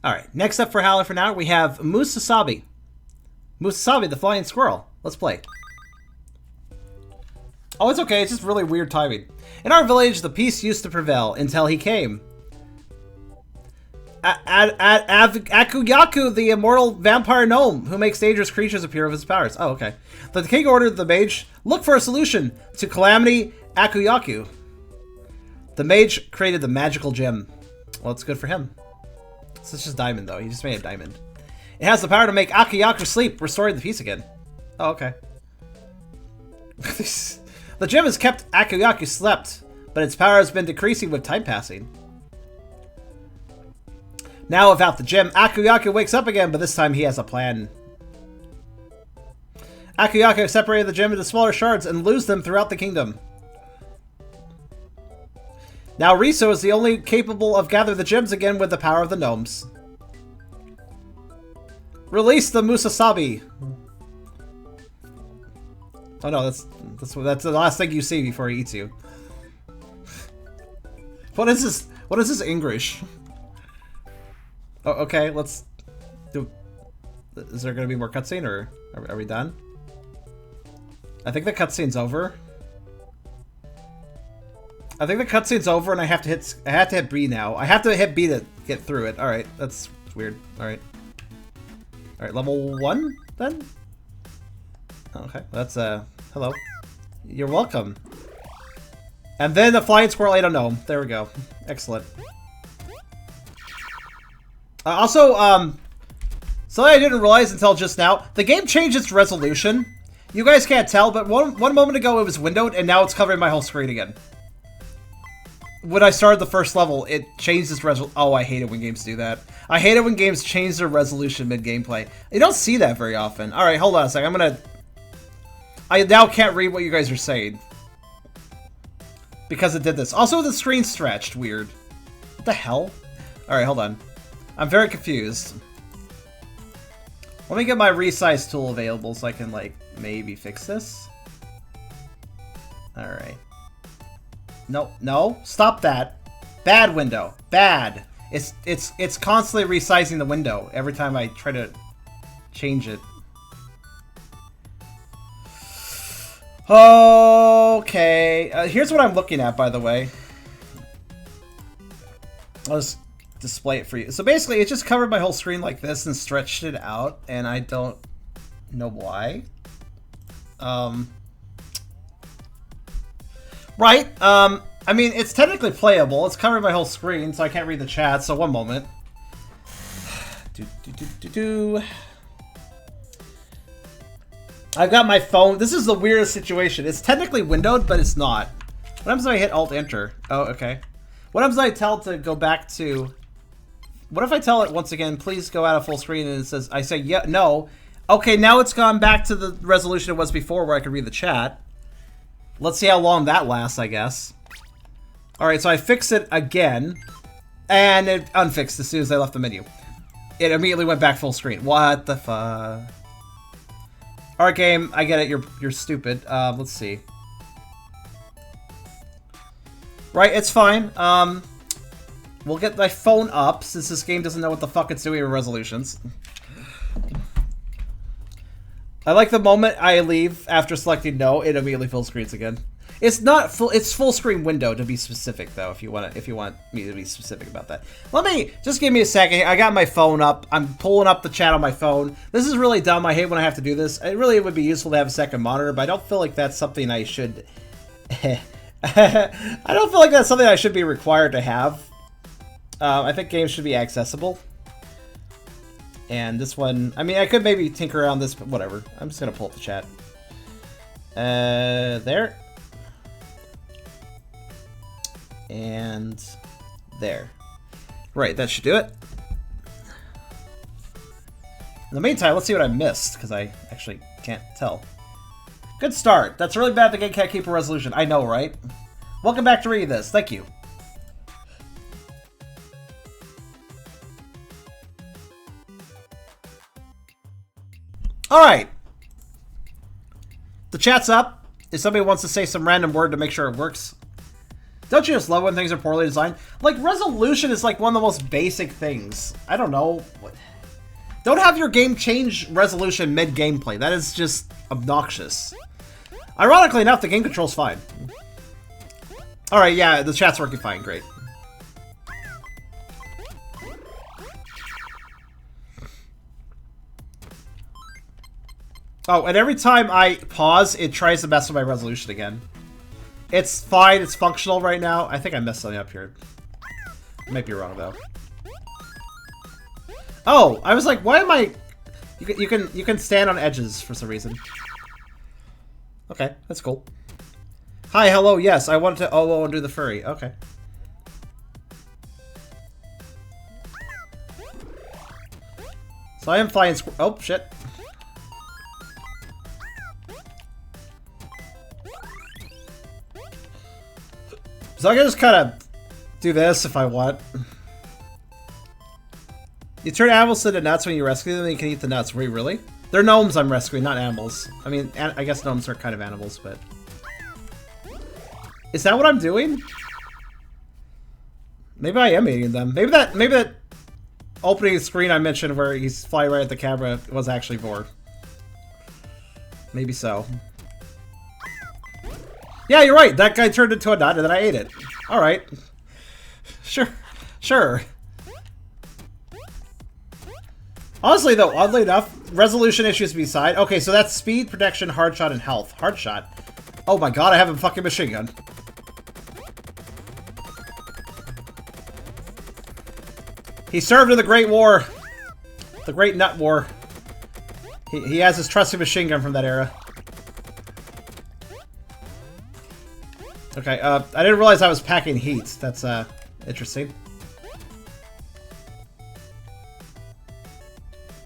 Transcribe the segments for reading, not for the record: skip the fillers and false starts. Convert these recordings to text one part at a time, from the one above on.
Alright, next up for Howler for now, we have Musasabi. Musasabi, the flying squirrel. Let's play. Oh, it's okay. It's just really weird timing. In our village, the peace used to prevail until he came. Akuyaku, the immortal vampire gnome, who makes dangerous creatures appear with his powers. Oh, okay. The king ordered the mage look for a solution to calamity Akuyaku. The mage created the magical gem. Well, it's good for him. So it's just diamond, though. He just made a diamond. It has the power to make Akuyaku sleep, restoring the peace again. Oh, okay. The gem has kept Akuyaku slept, but its power has been decreasing with time passing. Now, without the gem, Akuyaku wakes up again, but this time he has a plan. Akuyaku separated the gem into smaller shards and loosed them throughout the kingdom. Now Riso is the only capable of gathering the gems again with the power of the gnomes. Release the Musasabi. Oh no, that's the last thing you see before he eats you. What is this? What is this English? Oh, okay, let's do. Is there gonna be more cutscene, or are we done? I think the cutscene's over. I think the cutscene's over, and I have to hit B now. I have to hit B to get through it. All right, that's weird. All right, level 1 then. Okay, that's hello. You're welcome. And then the flying squirrel ate a gnome. There we go. Excellent. Also, something I didn't realize until just now, the game changed its resolution. You guys can't tell, but one moment ago it was windowed, and now it's covering my whole screen again. When I started the first level, it changed its resolution. Oh, I hate it when games do that. I hate it when games change their resolution mid-gameplay. You don't see that very often. Alright, hold on a second. I now can't read what you guys are saying. Because it did this. Also, the screen stretched. Weird. What the hell? Alright, hold on. I'm very confused. Let me get my resize tool available so I can, like, maybe fix this. Alright. No, no, stop that. Bad window. Bad. It's constantly resizing the window every time I try to change it. Okay. Here's what I'm looking at, by the way. I'll just display it for you. So basically, it just covered my whole screen like this and stretched it out, and I don't know why. Right. I mean, it's technically playable. It's covering my whole screen, so I can't read the chat. So one moment. I've got my phone. This is the weirdest situation. It's technically windowed, but it's not. What happens if I hit Alt-Enter? Oh, okay. What happens if I tell it to go back to... What if I tell it once again, please go out of full screen, and it says, I say, yeah, no. Okay, now it's gone back to the resolution it was before where I could read the chat. Let's see how long that lasts, I guess. Alright, so I fix it again, and it unfixed as soon as I left the menu. It immediately went back full screen. What the fuck? Alright, game, I get it, you're stupid. Let's see. Right, it's fine. We'll get my phone up, since this game doesn't know what the fuck it's doing with resolutions. I like the moment I leave after selecting no, it immediately full screens again. It's not full. It's full screen window to be specific, though. If you want me to be specific about that, just give me a second. I got my phone up. I'm pulling up the chat on my phone. This is really dumb. I hate when I have to do this. It really would be useful to have a second monitor, but I don't feel like that's something I should. I don't feel like that's something I should be required to have. I think games should be accessible. And this one, I mean, I could maybe tinker around this, but whatever. I'm just gonna pull up the chat. There. And there. Right, that should do it. In the meantime, let's see what I missed, because I actually can't tell. Good start. That's really bad the game can't keep a resolution. I know, right? Welcome back to reading this. Thank you. Alright. The chat's up. If somebody wants to say some random word to make sure it works. Don't you just love when things are poorly designed? Like, resolution is like one of the most basic things. I don't know. Don't have your game change resolution mid-gameplay. That is just obnoxious. Ironically enough, the game control's fine. Alright, yeah, the chat's working fine. Great. Oh, and every time I pause, it tries to mess with my resolution again. It's fine, it's functional right now. I think I messed something up here. I might be wrong, though. Oh, I was like, why am I... You can stand on edges for some reason. Okay, that's cool. Hi, hello, yes, I wanted to OO and do the furry. Okay. So I am flying oh, shit. So I can just kind of do this if I want. You turn animals into nuts when you rescue them, and you can eat the nuts. Wait, really? They're gnomes I'm rescuing, not animals. I mean, I guess gnomes are kind of animals, but... Is that what I'm doing? Maybe I am eating them. Maybe that opening screen I mentioned where he's flying right at the camera was actually Vor. Maybe so. Yeah, you're right. That guy turned into a nut and then I ate it. Alright. Sure. Sure. Honestly, though, oddly enough, resolution issues beside. Okay, so that's speed, protection, hard shot, and health. Hard shot. Oh my god, I have a fucking machine gun. He served in the Great War. The Great Nut War. He has his trusty machine gun from that era. Okay, I didn't realize I was packing heat. That's, interesting.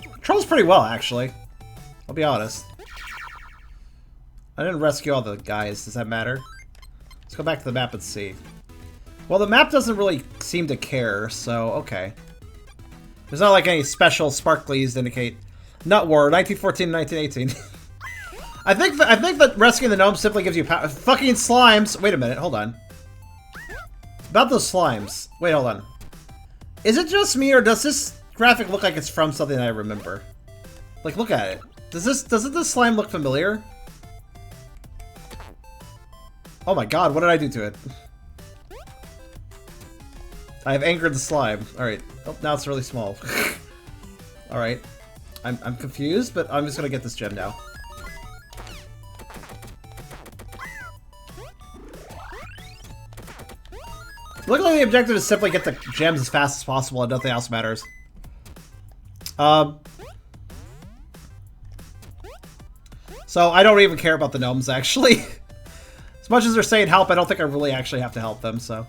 Controls pretty well, actually. I'll be honest. I didn't rescue all the guys. Does that matter? Let's go back to the map and see. Well, the map doesn't really seem to care, so okay. There's not like any special sparklies to indicate. Nut War, 1914 1918. I think that rescuing the gnomes simply gives you power. Fucking slimes. Wait a minute, hold on. About those slimes. Wait, hold on. Is it just me, or does this graphic look like it's from something I remember? Like, look at it. Doesn't this slime look familiar? Oh my god, what did I do to it? I have angered the slime. Alright. Oh, now it's really small. Alright. I'm confused, but I'm just gonna get this gem now. Looks like the objective is simply get the gems as fast as possible and nothing else matters. So I don't even care about the gnomes, actually. As much as they're saying help, I don't think I really actually have to help them, so...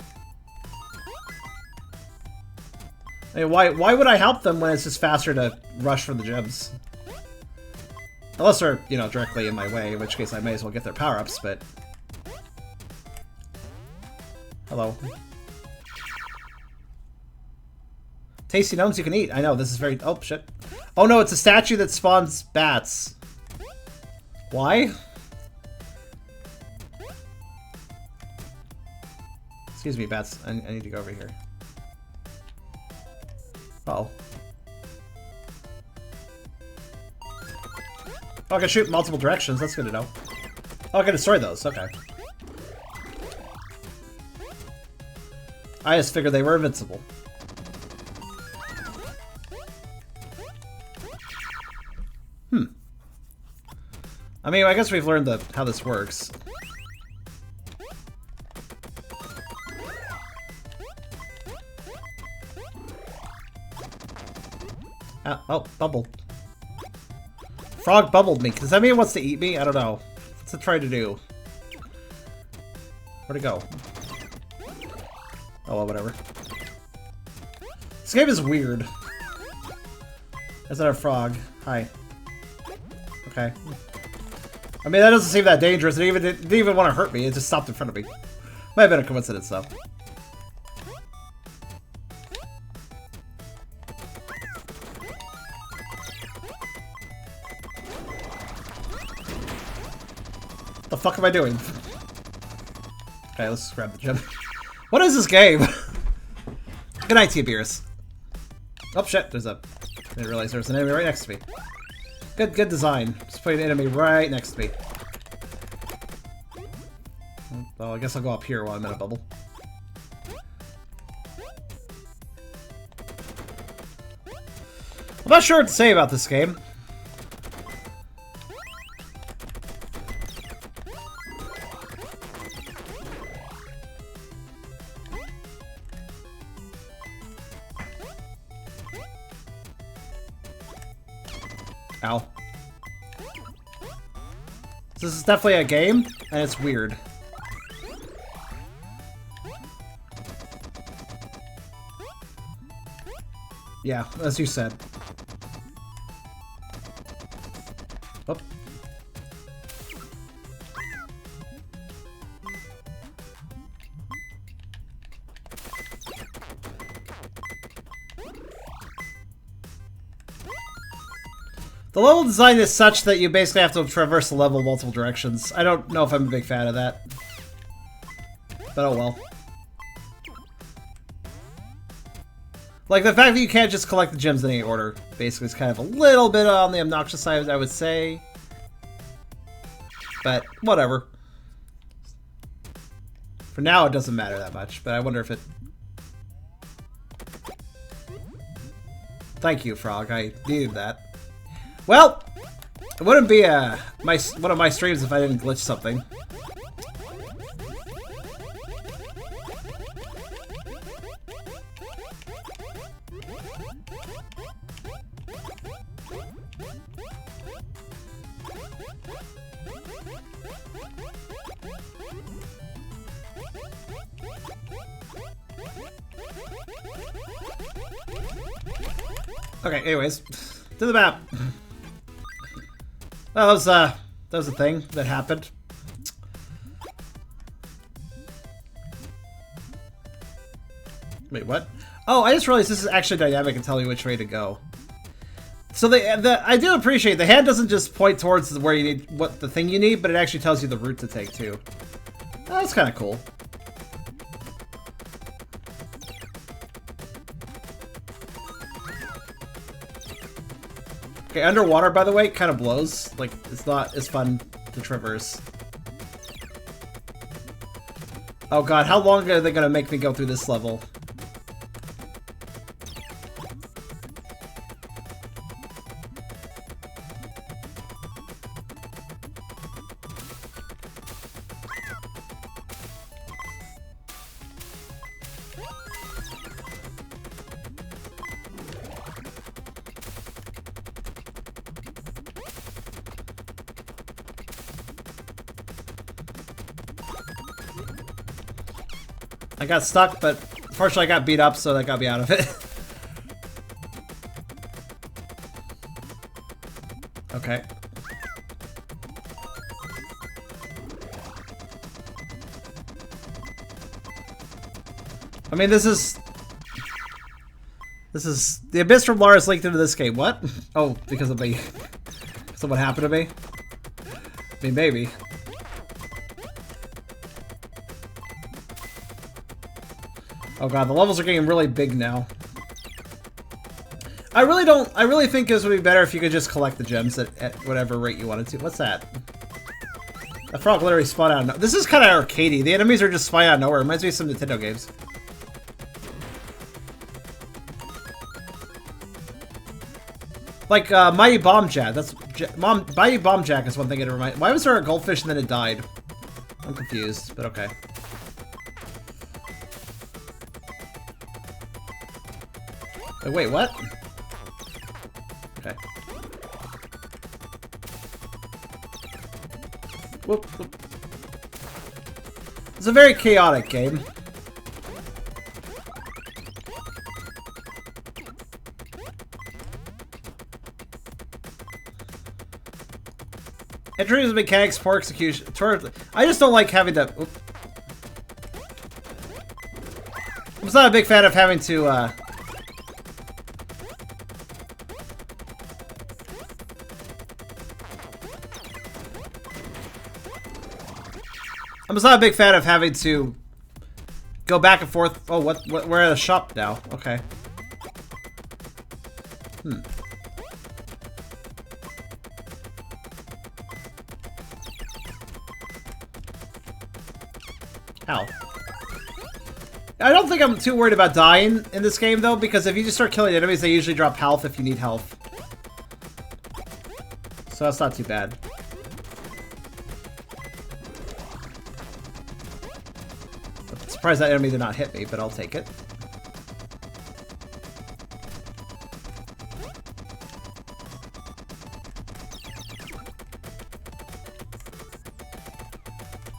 I mean, why would I help them when it's just faster to rush for the gems? Unless they're, you know, directly in my way, in which case I may as well get their power-ups, but... Hello. Tasty gnomes you can eat. I know, this is very... Oh, shit. Oh no, it's a statue that spawns bats. Why? Excuse me, bats. I need to go over here. Uh-oh. Oh, I can shoot in multiple directions. That's good to know. Oh, I can destroy those. Okay. I just figured they were invincible. I mean, I guess we've learned how this works. Oh, bubble. Frog bubbled me. Does that mean it wants to eat me? I don't know. What's it trying to do? Where'd it go? Oh, well, whatever. This game is weird. Is that a frog? Hi. Okay. I mean, that doesn't seem that dangerous. It didn't even want to hurt me. It just stopped in front of me. Might have been a coincidence, though. What the fuck am I doing? Okay, let's grab the gem. What is this game? Good night, T-Beers. Oh shit, there's a... I didn't realize there was an enemy right next to me. Good design. Just putting an enemy right next to me. Well, I guess I'll go up here while I'm in a bubble. I'm not sure what to say about this game. Ow. This is definitely a game, and it's weird. Yeah, as you said. Oh. The level design is such that you basically have to traverse the level multiple directions. I don't know if I'm a big fan of that. But oh well. Like, the fact that you can't just collect the gems in any order, basically, is kind of a little bit on the obnoxious side, I would say. But, whatever. For now, it doesn't matter that much, but I wonder if it... Thank you, Frog. I needed that. Well, it wouldn't be one of my streams if I didn't glitch something. Okay, anyways, to the map. Well, that was a thing that happened. Wait, what? Oh, I just realized this is actually dynamic and telling you which way to go. So I do appreciate the hand doesn't just point towards where you need the thing you need, but it actually tells you the route to take too. That's kind of cool. Okay, underwater, by the way, kind of blows. Like, it's not as fun to traverse. Oh god, how long are they gonna make me go through this level? I got stuck, but fortunately I got beat up, so that got me out of it. Okay. I mean, this is the Abyss from Lars linked into this game. What? Oh, because of what happened to me? I mean, maybe. Oh god, the levels are getting really big now. I really think this would be better if you could just collect the gems at whatever rate you wanted to. What's that? That frog literally spawned out of nowhere. This is kind of arcadey. The enemies are just spawning out of nowhere. It reminds me of some Nintendo games. Like, Mighty Bomb Jack. Mighty Bomb Jack is one thing it reminds. Why was there a goldfish and then it died? I'm confused, but okay. Wait, what? Okay. Whoop, whoop. It's a very chaotic game. Introduce mechanics for execution. I just don't like having to. Oops. I'm just not a big fan of having to. I'm just not a big fan of having to go back and forth. Oh, what? We're at a shop now. Okay. Ow. I don't think I'm too worried about dying in this game, though, because if you just start killing enemies, they usually drop health if you need health. So that's not too bad. I'm surprised that enemy did not hit me, but I'll take it.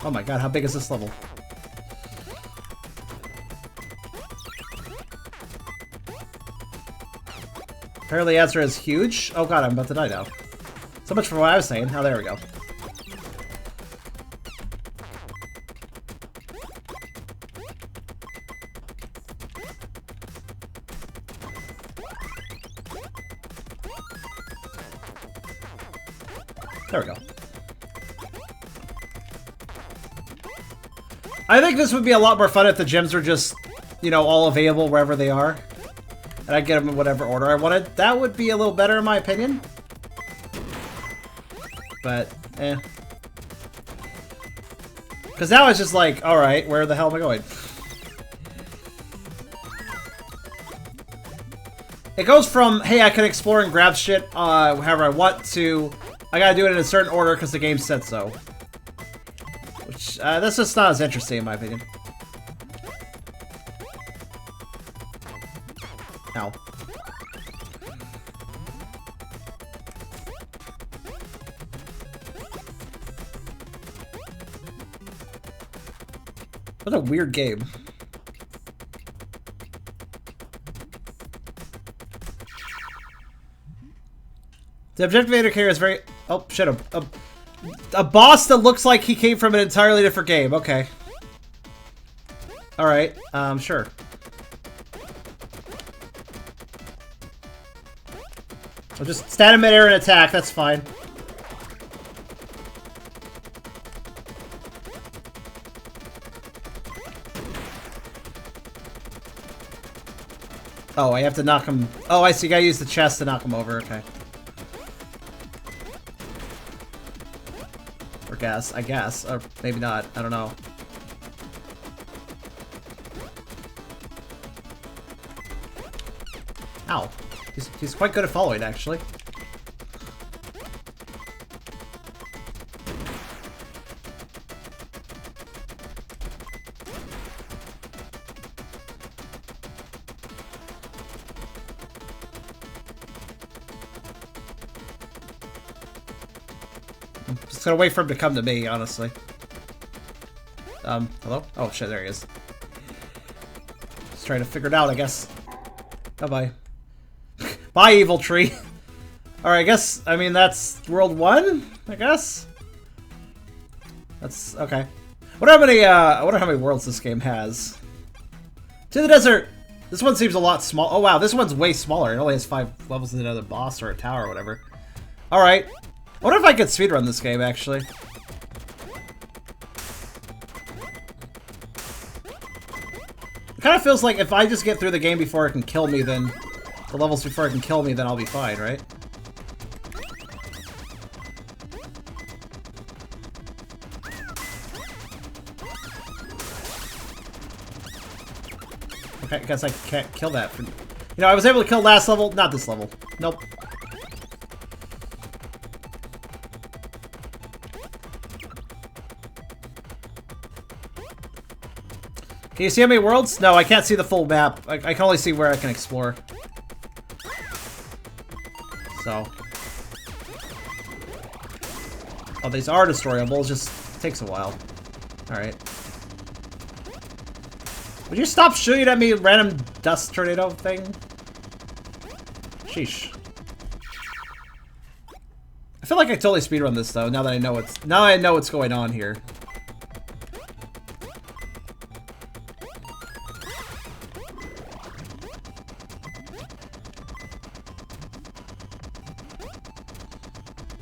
Oh my god, how big is this level? Apparently the answer is huge. Oh god, I'm about to die now. So much for what I was saying. Oh, there we go. There we go. I think this would be a lot more fun if the gems were just, you know, all available wherever they are. And I get them in whatever order I wanted. That would be a little better in my opinion. But, eh. Because now it's just like, alright, where the hell am I going? It goes from, hey, I can explore and grab shit however I want, to I gotta do it in a certain order because the game said so. Which, that's just not as interesting in my opinion. Ow. What a weird game. The objective indicator is very... Oh, shit. A boss that looks like he came from an entirely different game. Okay. Alright. Sure. I'll just stand in midair and attack. That's fine. Oh, I have to knock him... Oh, I see. You gotta use the chest to knock him over. Okay. Or I guess. Or maybe not. I don't know. Ow. He's quite good at following, actually. I'm just gonna wait for him to come to me, honestly. Hello? Oh shit, there he is. Just trying to figure it out, I guess. Bye-bye. Bye, evil tree. Alright, I guess, I mean, that's World 1, I guess? That's, okay. I wonder how many worlds this game has. To the desert! This one seems a lot small. Oh wow, this one's way smaller. It only has 5 levels in another boss or a tower or whatever. Alright. I wonder if I could speedrun this game, actually. It kind of feels like if I just get through the game before it can kill me, then... The levels before it can kill me, then I'll be fine, right? Okay, I guess I can't kill that. You know, I was able to kill last level, not this level. Nope. Can you see how many worlds? No, I can't see the full map. I can only see where I can explore. So. Oh, these are destroyable. It just takes a while. Alright. Would you stop shooting at me, random dust tornado thing? Sheesh. I feel like I totally speedrun this though, now that I know what's going on here.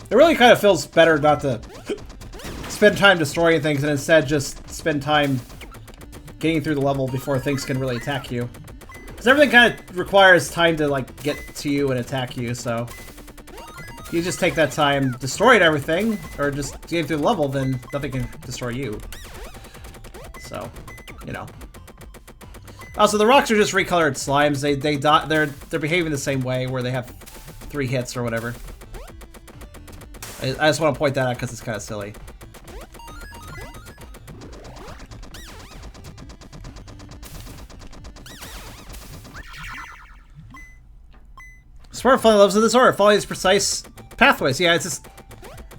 It really kind of feels better not to spend time destroying things and instead just spend time getting through the level before things can really attack you. Because everything kind of requires time to, like, get to you and attack you, so... If you just take that time destroying everything, or just getting through the level, then nothing can destroy you. So, you know. Also, the rocks are just recolored slimes. They're behaving the same way, where they have 3 hits or whatever. I just want to point that out because it's kind of silly. Smart Fun loves in this order, following these precise pathways. Yeah, it's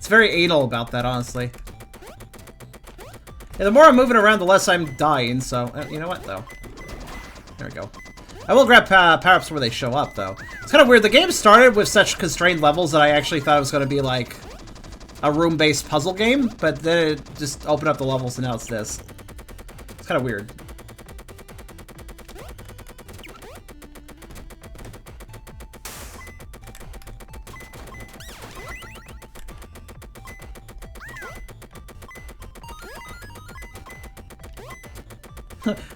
very anal about that, honestly. Yeah, the more I'm moving around, the less I'm dying, so... you know what, though? There we go. I will grab power-ups where they show up, though. It's kind of weird. The game started with such constrained levels that I actually thought it was going to be, like, a room-based puzzle game, but then it just opened up the levels and now it's this. It's kind of weird.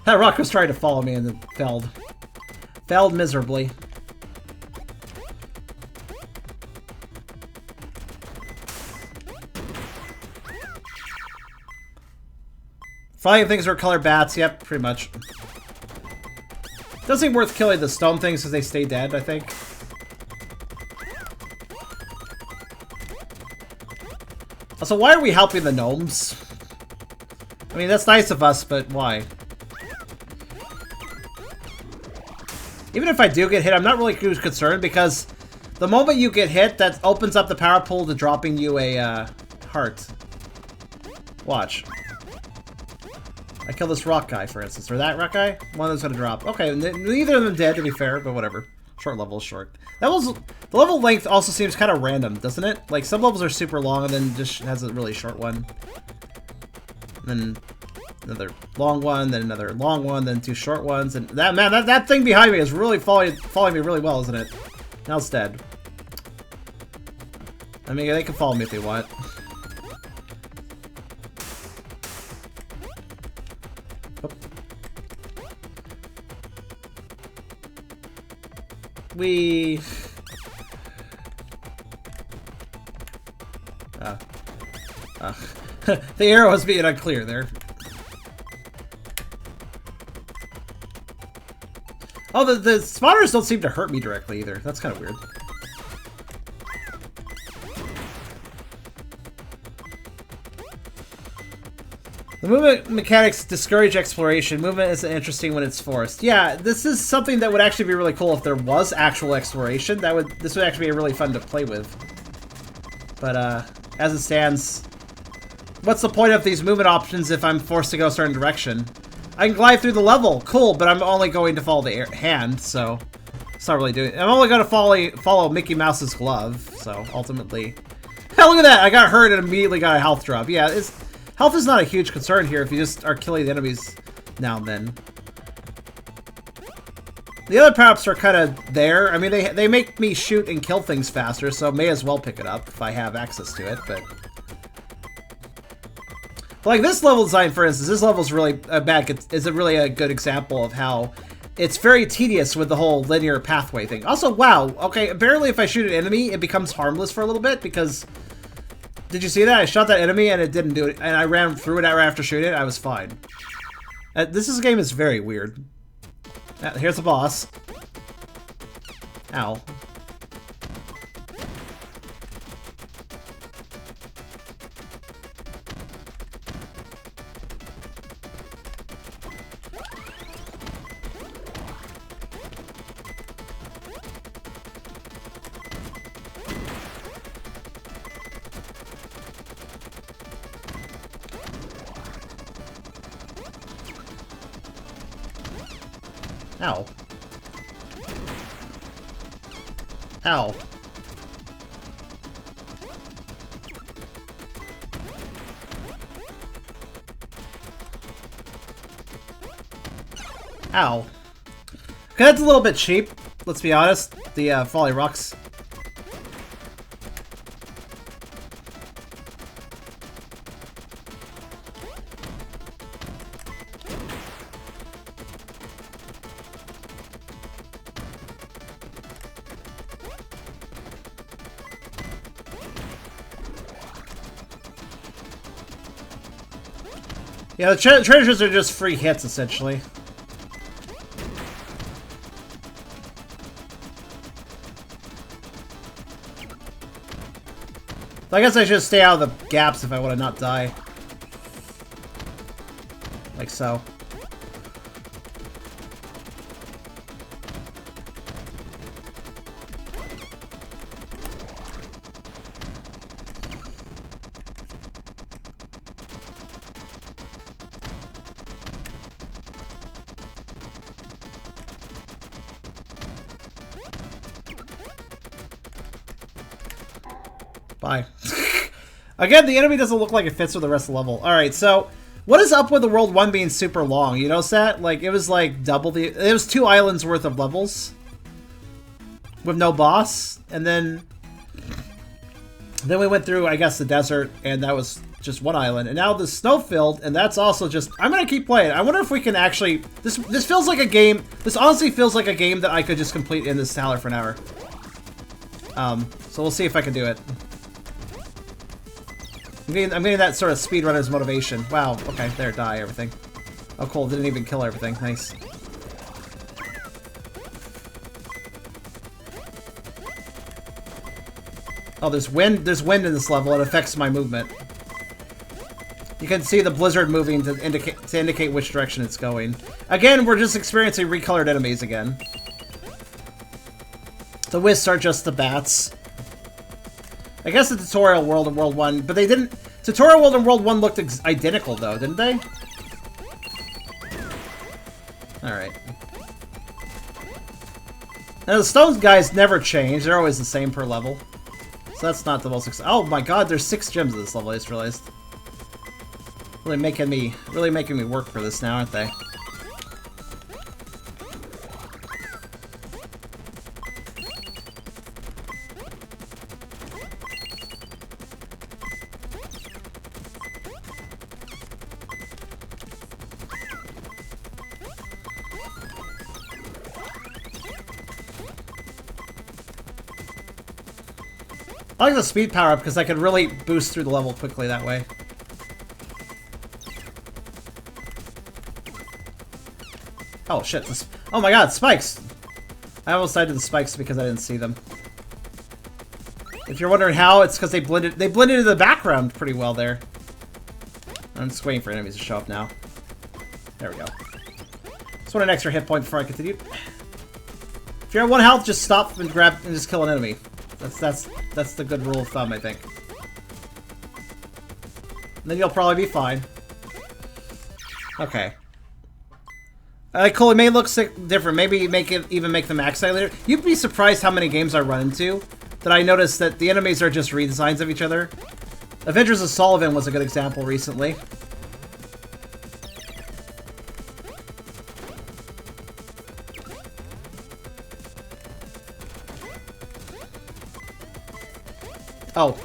That rock was trying to follow me and it failed. Failed miserably. Flying things are colored bats, yep, pretty much. Doesn't seem worth killing the stone things because they stay dead, I think. Also, why are we helping the gnomes? I mean, that's nice of us, but why? Even if I do get hit, I'm not really too concerned because the moment you get hit, that opens up the power pool to dropping you a heart. Watch. I kill this rock guy, for instance, or that rock guy. One of them's gonna drop. Okay, neither of them dead, to be fair, but whatever. Short level is short. The level length also seems kind of random, doesn't it? Like, some levels are super long and then just has a really short one. And then another long one, then another long one, then 2 short ones, and that thing behind me is really following me really well, isn't it? Now it's dead. I mean, they can follow me if they want. Oh. The arrow was being unclear there. Oh, the spotters don't seem to hurt me directly either. That's kind of weird. The movement mechanics discourage exploration. Movement isn't interesting when it's forced. Yeah, this is something that would actually be really cool if there was actual exploration. This would actually be really fun to play with. But as it stands, what's the point of these movement options if I'm forced to go a certain direction? I can glide through the level, cool, but I'm only going to follow the hand, so it's not really doing it. I'm only going to follow Mickey Mouse's glove, so ultimately... Hell, look at that! I got hurt and immediately got a health drop. Yeah, health is not a huge concern here if you just are killing the enemies now and then. The other power-ups are kind of there. I mean, they make me shoot and kill things faster, so may as well pick it up if I have access to it, but... Like this level design, for instance, this level is really really a good example of how it's very tedious with the whole linear pathway thing. Also, wow, okay, apparently if I shoot an enemy, it becomes harmless for a little bit because... Did you see that? I shot that enemy and it didn't do it, and I ran through it right after shooting it, I was fine. This game is very weird. Here's the boss. Ow. Ow. Ow. Ow. Okay, that's a little bit cheap, let's be honest. The falling rocks. Yeah, the treasures are just free hits, essentially. I guess I should stay out of the gaps if I want to not die. Like so. Bye. Again, the enemy doesn't look like it fits with the rest of the level. Alright, so what is up with the World 1 being super long? You notice that? Like, it was like double the... It was 2 islands worth of levels. With no boss. And then we went through, I guess, the desert, and that was just 1 island. And now the snow-filled, and that's also just... I'm gonna keep playing. I wonder if we can actually... This feels like a game... This honestly feels like a game that I could just complete in this Howler for an hour. So we'll see if I can do it. I'm getting that sort of speedrunner's motivation. Wow, okay, there, die, everything. Oh, cool, didn't even kill everything. Nice. Oh, there's wind in this level. It affects my movement. You can see the blizzard moving to indicate which direction it's going. Again, we're just experiencing recolored enemies again. The wisps are just the bats. I guess the tutorial world and World 1, but they didn't... Tutorial world and World 1 looked identical, though, didn't they? Alright. Now, the stone guys never change. They're always the same per level. So that's not the most... Oh my god, there's 6 gems in this level, I just realized. Really making me work for this now, aren't they? I like the speed power up because I could really boost through the level quickly that way. Oh shit, oh my god, spikes! I almost died to the spikes because I didn't see them. If you're wondering how, it's because they blended into the background pretty well there. I'm just waiting for enemies to show up now. There we go. Just want an extra hit point before I continue. If you're at 1 health, just stop and grab and just kill an enemy. That's the good rule of thumb, I think. And then you'll probably be fine. Okay. Cool, it may look different. Maybe even make the max site later. You'd be surprised how many games I run into that I noticed that the enemies are just redesigns of each other. Avengers of Sullivan was a good example recently. Oh.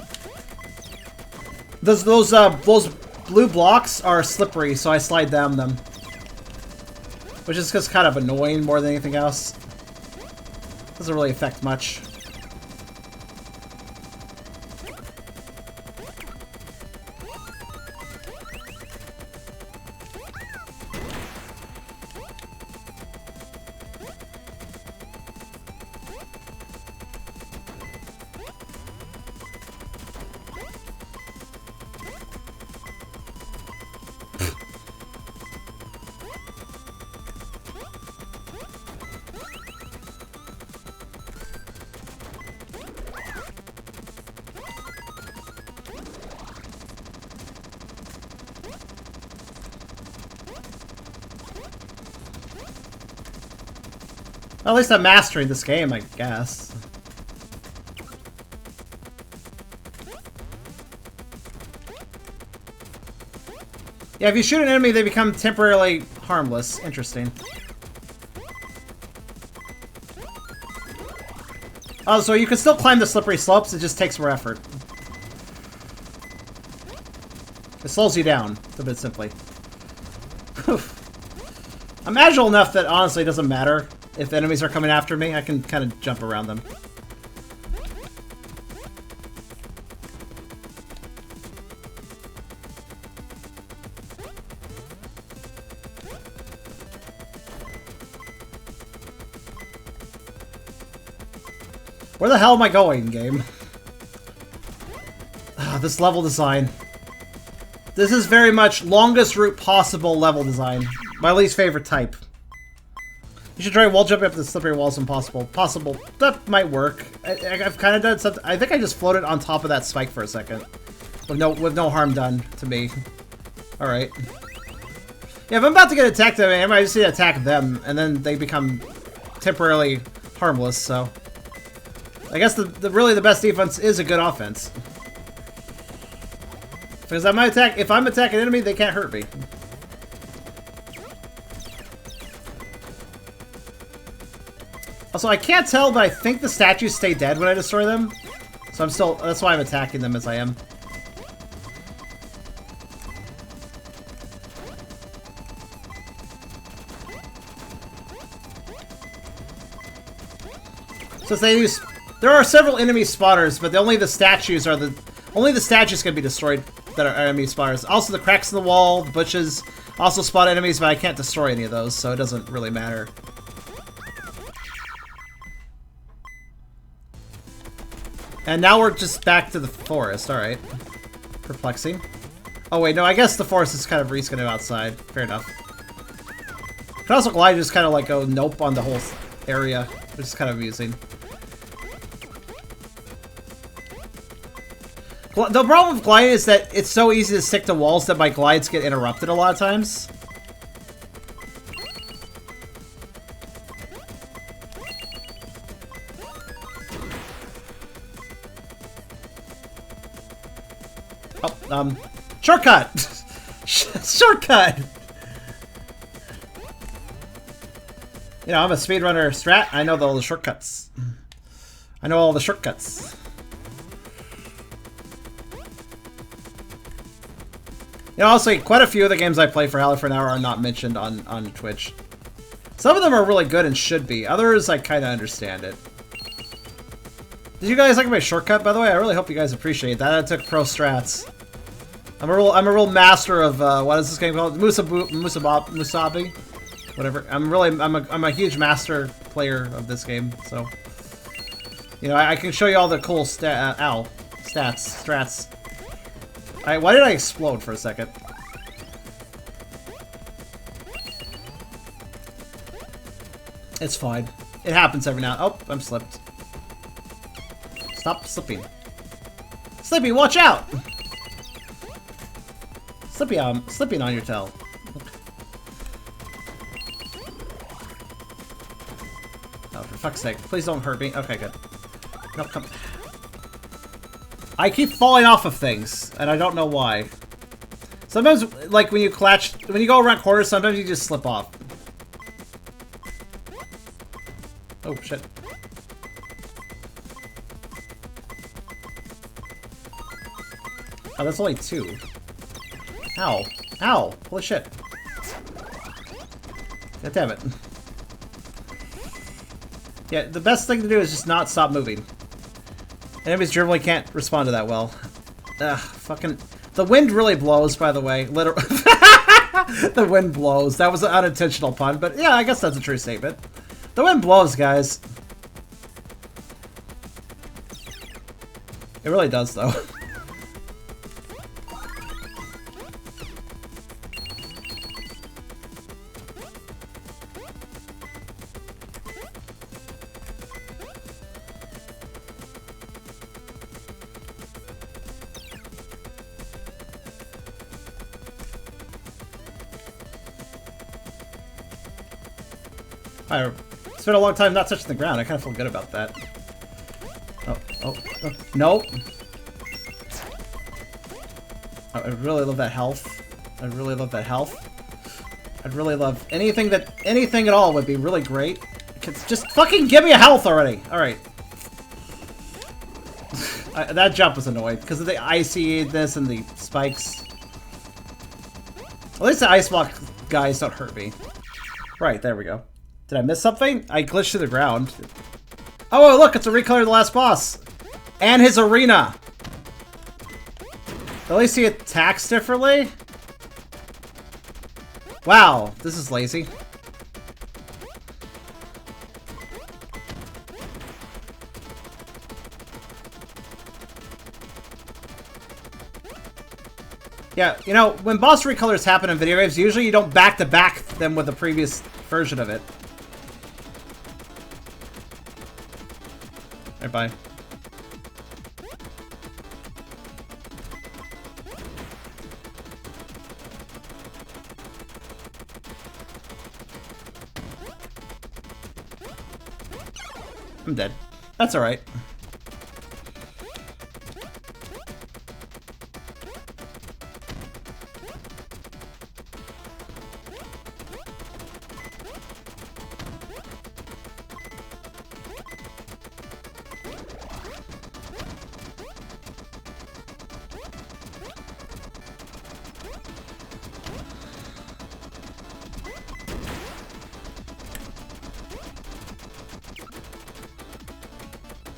Those blue blocks are slippery, so I slide down them. Which is just kind of annoying more than anything else. Doesn't really affect much. Well, at least I'm mastering this game, I guess. Yeah, if you shoot an enemy, they become temporarily harmless. Interesting. Oh, so you can still climb the slippery slopes, it just takes more effort. It slows you down, a bit simply. I'm agile enough that honestly it doesn't matter. If enemies are coming after me, I can kind of jump around them. Where the hell am I going, game? This level design. This is very much longest route possible level design. My least favorite type. You should try wall jumping up the slippery walls when possible. Possible. That might work. I've kind of done something. I think I just floated on top of that spike for a second. With no harm done to me. Alright. Yeah, if I'm about to get attacked, I might just need to attack them, and then they become temporarily harmless, so... I guess really the best defense is a good offense. Because if I'm attacking an enemy, they can't hurt me. Also, I can't tell, but I think the statues stay dead when I destroy them. So that's why I'm attacking them as I am. So there are several enemy spotters, but only the statues can be destroyed that are enemy spotters. Also, the cracks in the wall, the bushes, also spot enemies, but I can't destroy any of those, so it doesn't really matter. And now we're just back to the forest. All right, perplexing. Oh wait, no, I guess the forest is kind of reskinning outside. Fair enough. You can also glide, just kind of like go nope on the whole area, which is kind of amusing. The problem with gliding is that it's so easy to stick to walls that my glides get interrupted a lot of times. Oh, shortcut! Shortcut! You know, I'm a speedrunner strat. I know all the shortcuts. I know all the shortcuts. You know, honestly, quite a few of the games I play for Howler for an hour are not mentioned on Twitch. Some of them are really good and should be. Others, I kind of understand it. Did you guys like my shortcut, by the way? I really hope you guys appreciate that. I took pro strats. I'm a real master of what is this game called? Musasabi, whatever. I'm a huge master player of this game. So, you know, I can show you all the cool strats. Why did I explode for a second? It's fine. It happens every now. Oh, I'm slipped. Stop slipping. Slippy, watch out! Slippy, I'm slipping on your tail. Oh, for fuck's sake. Please don't hurt me. Okay, good. No, come. I keep falling off of things, and I don't know why. Sometimes, like, when you go around corners, sometimes you just slip off. Oh, shit. Oh, that's only 2. Ow. Ow. Holy shit. God damn it. Yeah, the best thing to do is just not stop moving. Enemies generally can't respond to that well. Ugh, fucking... The wind really blows, by the way. Literally. The wind blows. That was an unintentional pun, but yeah, I guess that's a true statement. The wind blows, guys. It really does, though. It's been a long time not touching the ground. I kind of feel good about that. Oh, no. Oh, I really love that health. I really love that health. I'd really love anything at all would be really great. Just fucking give me a health already. All right. That jump was annoying because of the iciness and the spikes. At least the ice block guys don't hurt me. Right, there we go. Did I miss something? I glitched to the ground. Oh, look, it's a recolor of the last boss. And his arena. At least he attacks differently. Wow, this is lazy. Yeah, you know, when boss recolors happen in video games, usually you don't back-to-back them with the previous version of it. Alright, bye. I'm dead. That's alright.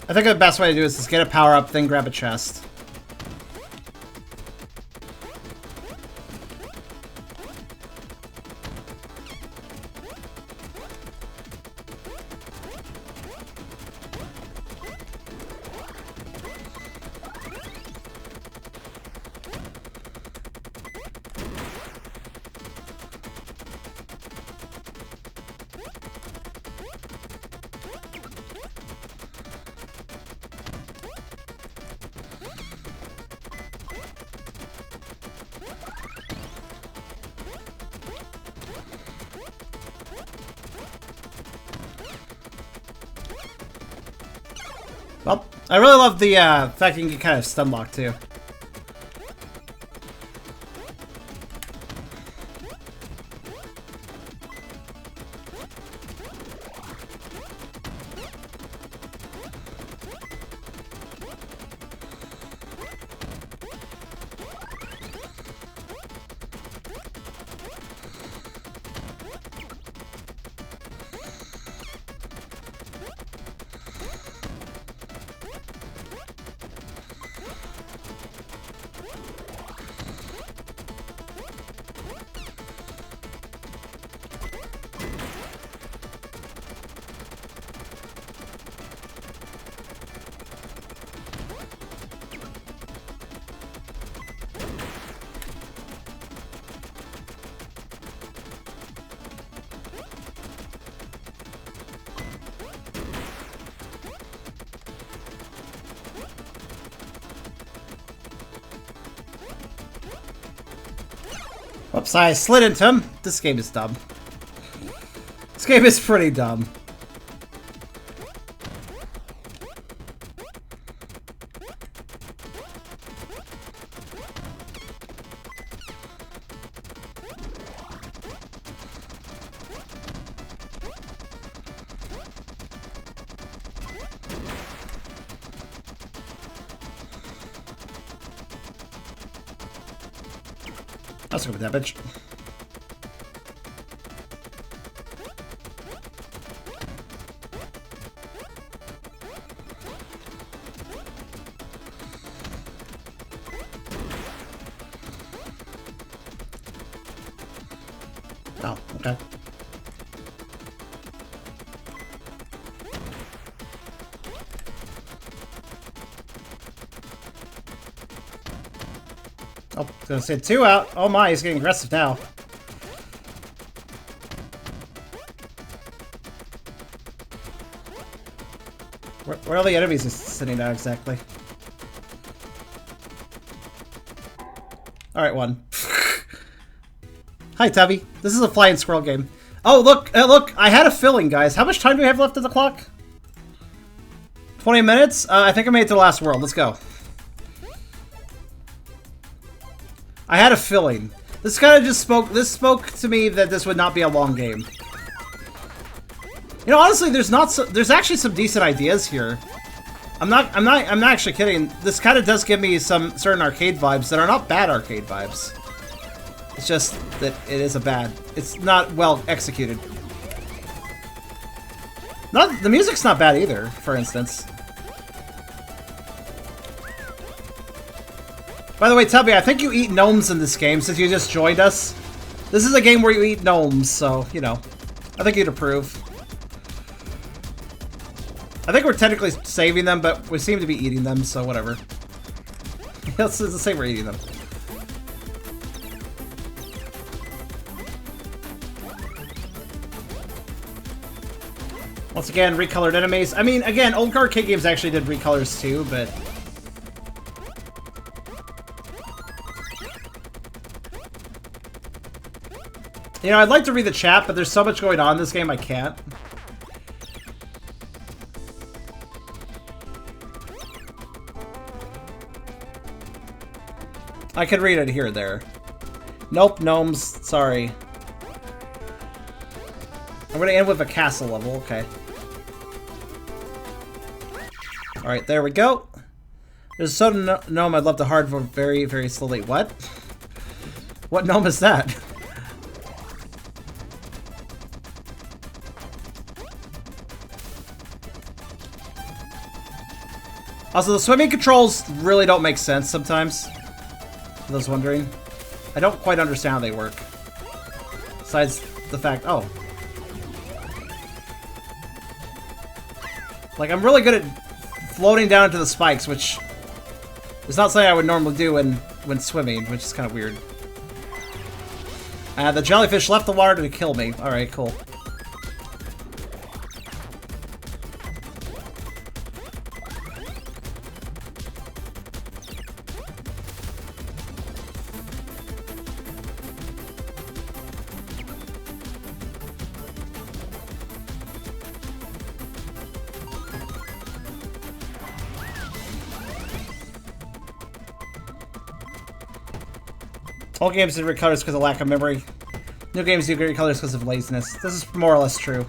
I think the best way to do this is get a power-up, then grab a chest. Well, I really love the fact you can get kind of stun locked too. Whoops, I slid into him. This game is dumb. This game is pretty dumb. Let's go with that bitch. Oh, okay. Oh, I was gonna say 2 out. Oh my, he's getting aggressive now. Where are the enemies sitting now exactly? Alright, 1. Hi, Tubby. This is a flying squirrel game. Oh, look, look, I had a filling, guys. How much time do we have left at the clock? 20 minutes? I think I made it to the last world. Let's go. I had a feeling. This kind of just spoke to me that this would not be a long game. You know, honestly, there's actually some decent ideas here. I'm not actually kidding. This kind of does give me some certain arcade vibes that are not bad arcade vibes. It's just that it's not well executed. The music's not bad either, for instance. By the way, Tubby, I think you eat gnomes in this game since you just joined us. This is a game where you eat gnomes, so, you know. I think you'd approve. I think we're technically saving them, but we seem to be eating them, so whatever. It's the same, we're eating them. Once again, recolored enemies. I mean, again, old arcade games actually did recolors too, but... You know, I'd like to read the chat, but there's so much going on in this game, I can't. I could read it here or there. Nope, gnomes, sorry. I'm gonna end with a castle level, okay. Alright, there we go. There's a certain gnome I'd love to hard for very, very slowly. What? What gnome is that? Also, the swimming controls really don't make sense sometimes. For those wondering. I don't quite understand how they work. Besides the fact, oh. Like, I'm really good at floating down into the spikes, which is not something I would normally do when swimming, which is kind of weird. The jellyfish left the water to kill me. Alright, cool. Old games do recolors because of lack of memory. New games do recolors because of laziness. This is more or less true.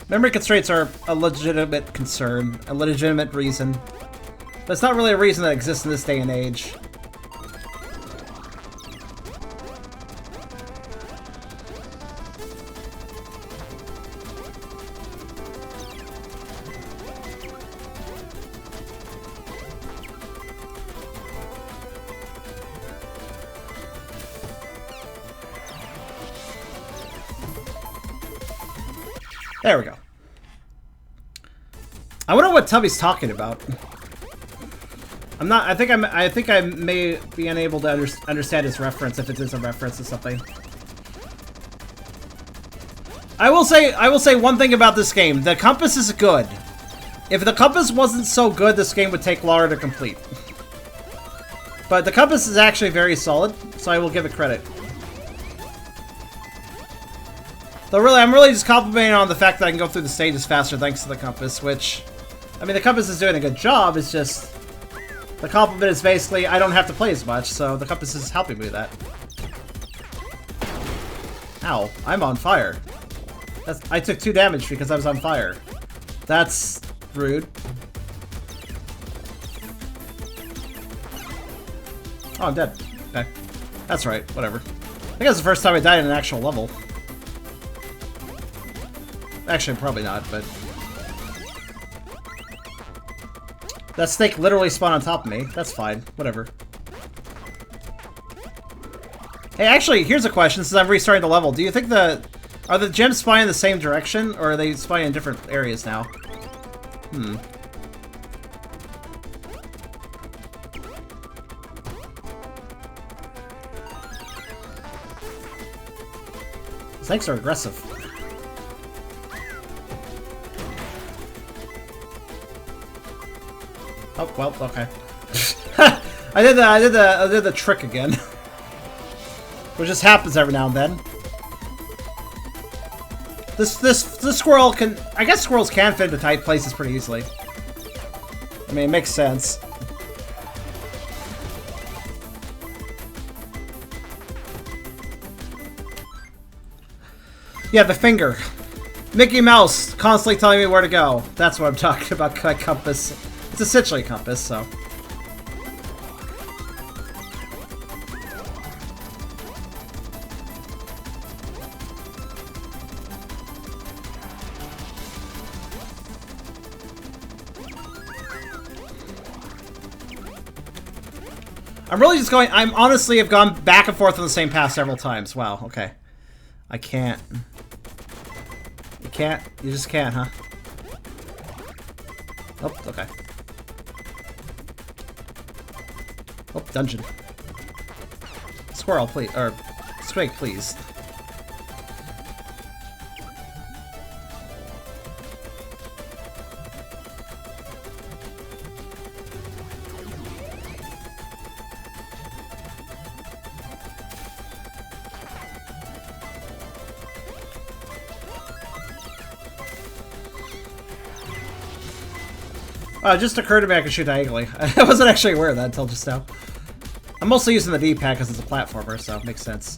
Memory constraints are a legitimate concern, a legitimate reason. But it's not really a reason that exists in this day and age. There we go. I wonder what Tubby's talking about. I'm not. I think I may be unable to understand his reference if it is a reference to something. I will say one thing about this game. The compass is good. If the compass wasn't so good, this game would take longer to complete. But the compass is actually very solid, so I will give it credit. Though really, I'm really just complimenting on the fact that I can go through the stages faster thanks to the compass, which... I mean, the compass is doing a good job, it's just... The compliment is basically, I don't have to play as much, so the compass is helping me with that. Ow, I'm on fire. I took 2 damage because I was on fire. That's rude. Oh, I'm dead. Okay. That's right, whatever. I think that's the first time I died in an actual level. Actually, probably not, but... That snake literally spawned on top of me. That's fine. Whatever. Hey, actually, here's a question, since I'm restarting the level. Do you think are the gems spawning in the same direction, or are they spawning in different areas now? Hmm. Snakes are aggressive. Oh, well, okay. I did the trick again. Which just happens every now and then. This squirrel can... I guess squirrels can fit into tight places pretty easily. I mean, it makes sense. Yeah, the finger. Mickey Mouse constantly telling me where to go. That's what I'm talking about, my compass. It's essentially a compass, so... I'm really just going... I'm honestly have gone back and forth on the same path several times. Wow, okay. I can't. You can't? You just can't, huh? Oh, okay. Oh, dungeon. Squirrel, please. Or, Squig, please. It just occurred to me I could shoot diagonally. I wasn't actually aware of that until just now. I'm mostly using the D-pad because it's a platformer, so it makes sense.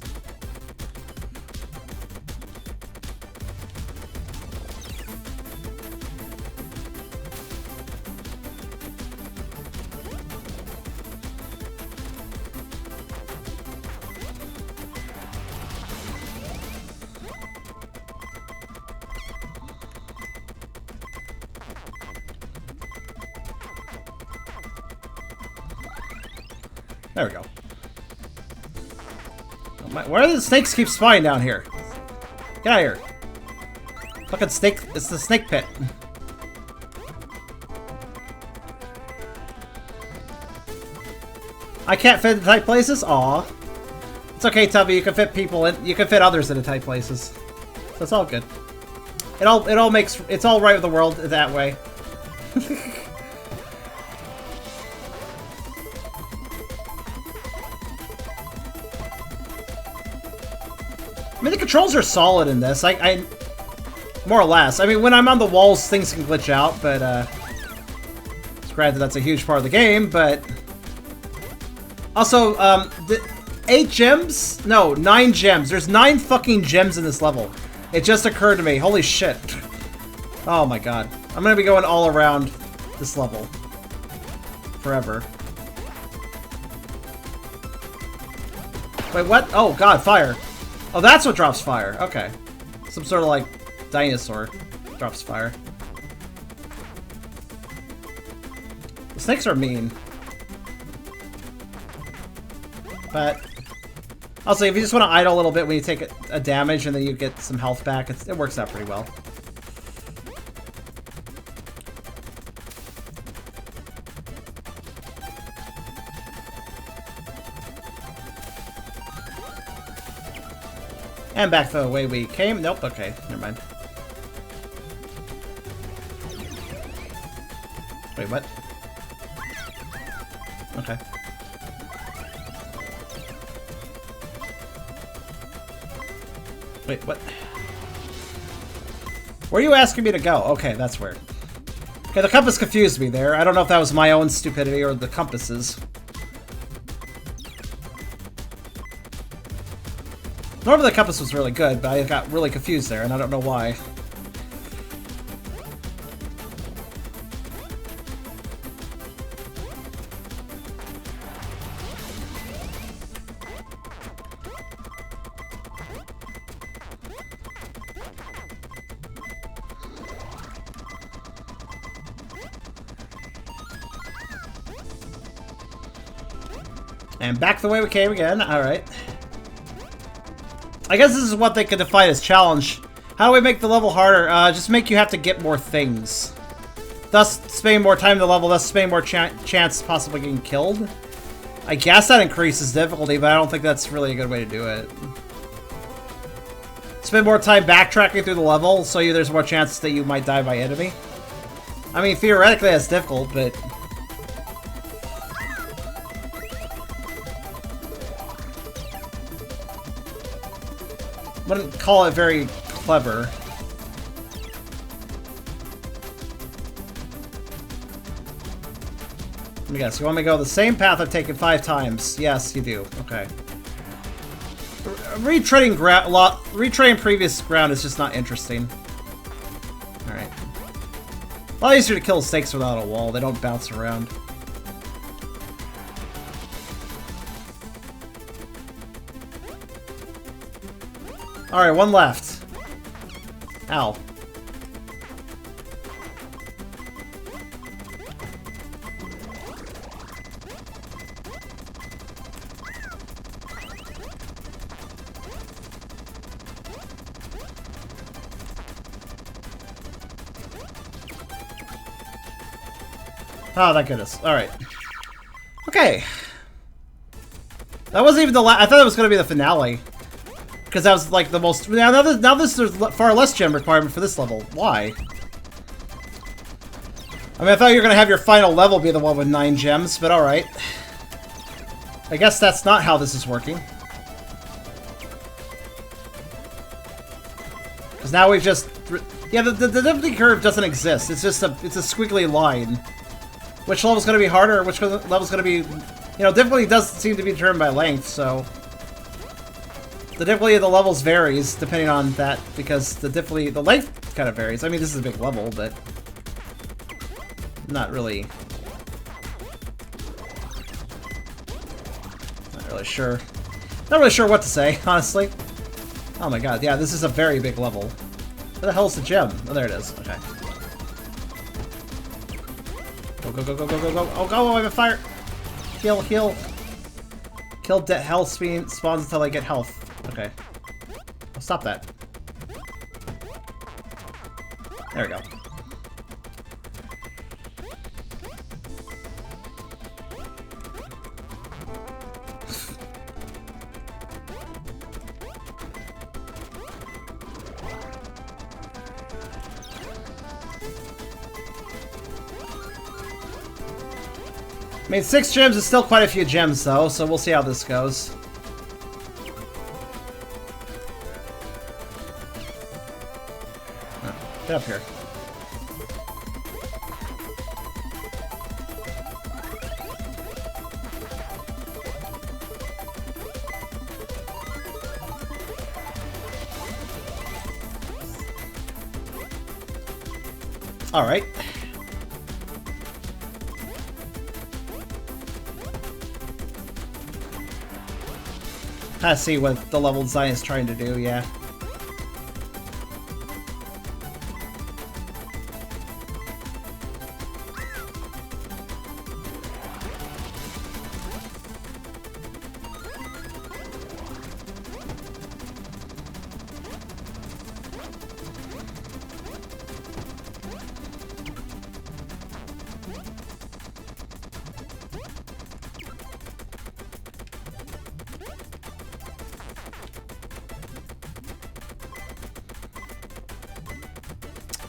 There we go. Why do the snakes keep spawning down here? Get out of here. Fucking snake. It's the snake pit. I can't fit in tight places? Aw. It's okay, Tubby. You can fit people in. You can fit others into tight places. So it's all good. It all makes. It's all right with the world that way. I mean, the controls are solid in this. I more or less. I mean, when I'm on the walls, things can glitch out, but granted, that's a huge part of the game. But also, 8 gems? No, 9 gems. There's 9 fucking gems in this level. It just occurred to me. Holy shit! Oh my god, I'm gonna be going all around this level forever. Wait, what? Oh god, fire. Oh, that's what drops fire. Okay. Some sort of, like, dinosaur drops fire. The snakes are mean. But also, if you just want to idle a little bit when you take a damage and then you get some health back, it works out pretty well. And back the way we came. Nope, okay, never mind. Wait, what? Okay. Wait, what? Where are you asking me to go? Okay, that's weird. Okay, the compass confused me there. I don't know if that was my own stupidity or the compass's. Normally the compass was really good, but I got really confused there, and I don't know why. And back the way we came again. Alright. I guess this is what they could define as challenge. How do we make the level harder? Just make you have to get more things. Thus, spending more time in the level, thus spending more chance possibly getting killed. I guess that increases difficulty, but I don't think that's really a good way to do it. Spend more time backtracking through the level, so there's more chance that you might die by enemy. I mean, theoretically that's difficult, but... wouldn't call it very clever. Let me guess, you want me to go the same path I've taken 5 times? Yes, you do. Okay. Retreading previous ground is just not interesting. Alright. A lot easier to kill snakes without a wall. They don't bounce around. Alright, one left. Ow. Oh, thank goodness. Alright. Okay. That wasn't even the last. I thought it was going to be the finale. Because that was like the most... Now this is far less gem requirement for this level. Why? I mean, I thought you were going to have your final level be the one with 9 gems, but alright. I guess that's not how this is working. Because now we've just... Yeah, the difficulty curve doesn't exist. It's just it's a squiggly line. which level's going to be harder, or which level's going to be... You know, difficulty does seem to be determined by length, so... The difficulty of the levels varies depending on that, because the length kind of varies. I mean, this is a big level, but... Not really sure. Not really sure what to say, honestly. Oh my god, yeah, this is a very big level. Where the hell is the gem? Oh, there it is. Okay. Go, go, go, go, go, go, go. Oh, go, I'm on fire! Heal, heal. Kill health spawns until I get health. Okay. I'll stop that. There we go. I mean, 6 gems is still quite a few gems, though, so we'll see how this goes. Oh, get up here. All right. I see what the level design is trying to do, yeah.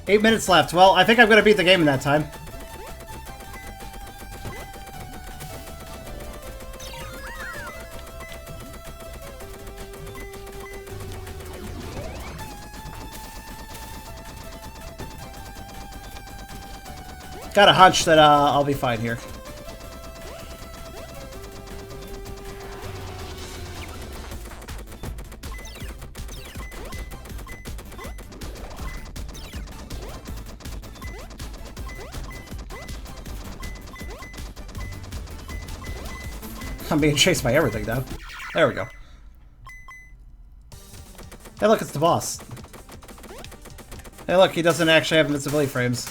Eight minutes left. Well, I think I'm going to beat the game in that time. Got a hunch that I'll be fine here. I'm being chased by everything now. There we go. Hey look, it's the boss. Hey look, he doesn't actually have invincibility frames.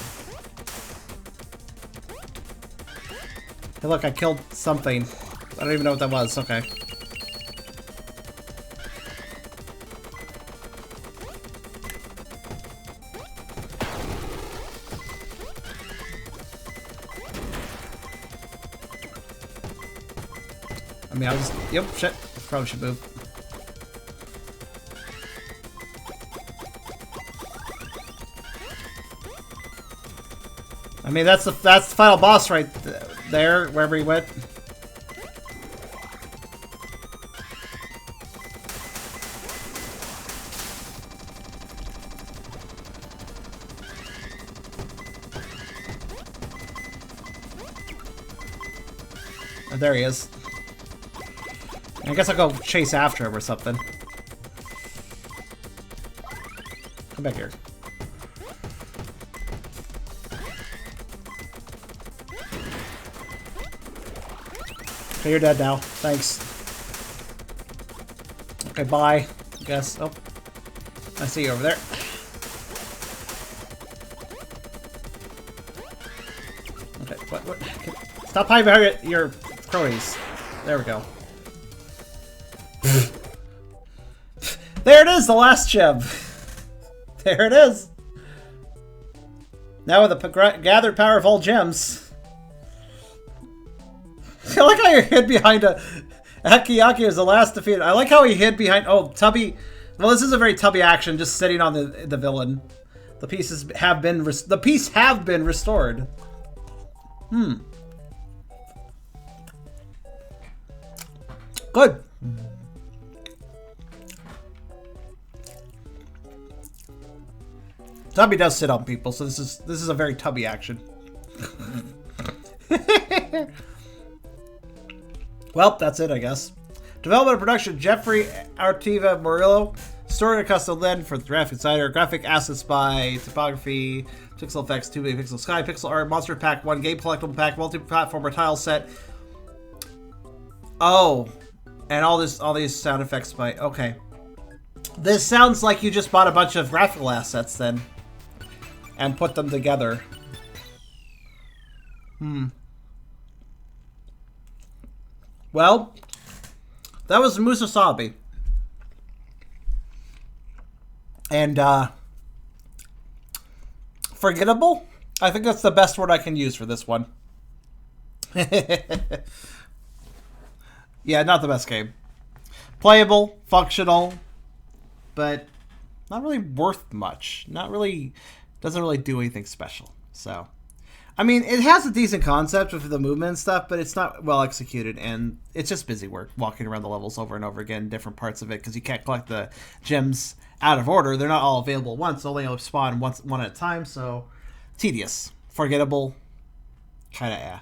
Hey look, I killed something. I don't even know what that was. Okay. I mean, I'll just... Yep, shit. Probably should move. I mean, that's the final boss right there, wherever he went. Oh, there he is. I guess I'll go chase after him or something. Come back here. Okay, you're dead now. Thanks. Okay, bye. I guess. Oh. I see you over there. Okay, what? Stop hiding behind your cronies. There we go. There it is, the last gem. There it is. Now with the gathered power of all gems. I like how you hid behind a... Akiyaki is the last defeated. I like how he hid behind... Oh, Tubby... Well, this is a very Tubby action, just sitting on the villain. The pieces have been... The piece have been restored. Good. Tubby does sit on people, so this is a very Tubby action. Well, that's it, I guess. Development and production, Jeffrey Artiva Murillo. Story and custom lens for the graphic designer. Graphic assets by Typography, Pixel Effects, 2D Pixel Sky, Pixel Art, Monster Pack 1, Game Collectible Pack, Multi-Platformer Tile Set. Oh, and all these sound effects by... Okay. This sounds like you just bought a bunch of graphical assets then. And put them together. Well, that was Musasabi. And, forgettable? I think that's the best word I can use for this one. Yeah, not the best game. Playable, functional, but not really worth much. Not really, doesn't really do anything special. So, I mean, it has a decent concept with the movement and stuff, but it's not well executed, and it's just busy work, walking around the levels over and over again, different parts of it, because you can't collect the gems out of order. They're not all available at once. Only spawn one at a time, so tedious, forgettable, kind of